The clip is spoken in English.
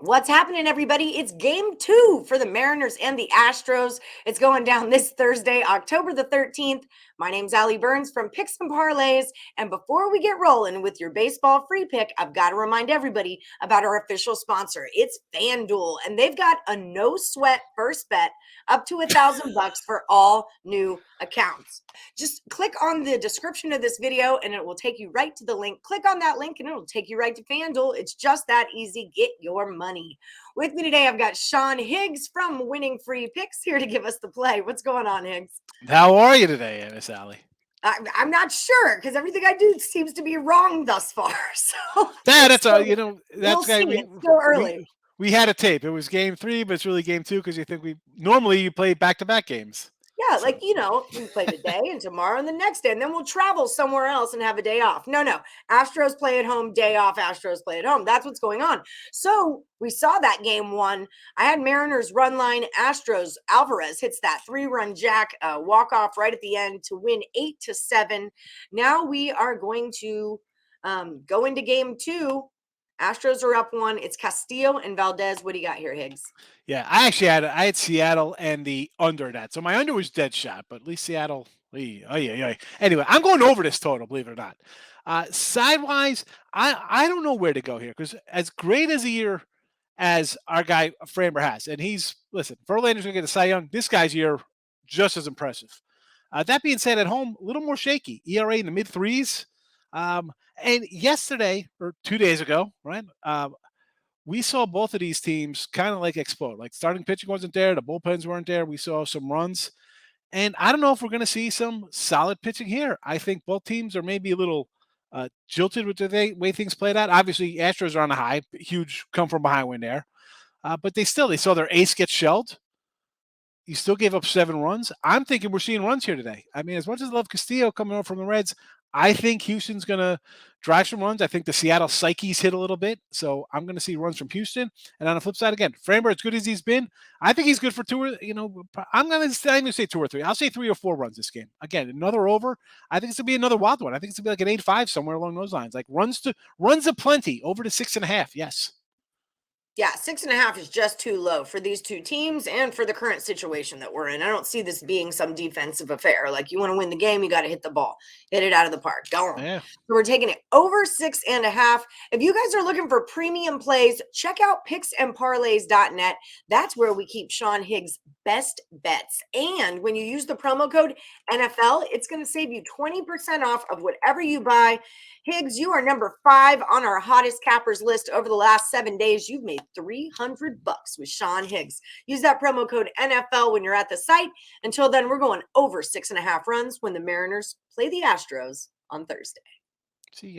What's happening, everybody? It's game 2 for the Mariners and the Astros. It's going down this Thursday, October the 13th. My name's Allie Burns from Picks Parlays. And before we get rolling with your baseball free pick, I've got to remind everybody about our official sponsor. It's FanDuel, and they've got a no sweat first bet up to $1,000 for all new accounts. Just click on the description of this video and it will take you right to the link. Click on that link and it will take you right to FanDuel. It's just that easy. Get your money. With me today, I've got Sean Higgs from Winning Free Picks here to give us the play. What's going on, Higgs? How are you today, Miss Allie? I'm not sure because everything I do seems to be wrong thus far. So That's that's we'll see. It's still early. We had a tape. It was game 3, but it's really game 2 because you think normally you play back-to-back games. Yeah, so. We play today and tomorrow and the next day, and then we'll travel somewhere else and have a day off. No. Astros play at home, day off, Astros play at home. That's what's going on. So we saw that game 1. I had Mariners run line, Astros. Alvarez hits that 3-run jack, walk-off right at the end to win 8-7. Now we are going to go into game 2. Astros are up 1. It's Castillo and Valdez. What do you got here, Higgs? Yeah, I had Seattle and the under that. So my under was dead shot, but at least Seattle. Anyway, I'm going over this total, believe it or not. Sidewise, I don't know where to go here because as great as a year as our guy Framber has, and Verlander's going to get a Cy Young. This guy's year just as impressive. That being said, at home, a little more shaky. ERA in the mid-3s. And yesterday, or 2 days ago, right, we saw both of these teams kind of like explode. Like starting pitching wasn't there. The bullpens weren't there. We saw some runs. And I don't know if we're going to see some solid pitching here. I think both teams are maybe a little jilted with the way things played out. Obviously, Astros are on a high. Huge come-from-behind win there. But they saw their ace get shelled. You still gave up 7 runs. I'm thinking we're seeing runs here today. I mean, as much as I love Castillo coming over from the Reds, I think Houston's going to drive some runs. I think the Seattle psyche's hit a little bit. So I'm going to see runs from Houston. And on the flip side, again, Framber, as good as he's been, I think he's good for 2 or, I'm going to say 2 or 3. I'll say 3 or 4 runs this game. Again, another over. I think it's going to be another wild one. I think it's going to be like an 8-5 somewhere along those lines. Like runs aplenty over to 6.5. Yes. Yeah, 6.5 is just too low for these two teams and for the current situation that we're in. I don't see this being some defensive affair. Like, you want to win the game, you got to hit the ball, hit it out of the park. Go on. Yeah. So we're taking it over 6.5. If you guys are looking for premium plays, check out picksandparlays.net. That's where we keep Sean Higgs' best bets. And when you use the promo code NFL, it's going to save you 20% off of whatever you buy. Higgs, you are number 5 on our hottest cappers list over the last 7 days. You've made $300 with Sean Higgs. Use that promo code NFL when you're at the site. Until then, we're going over 6.5 runs when the Mariners play the Astros on Thursday. See ya.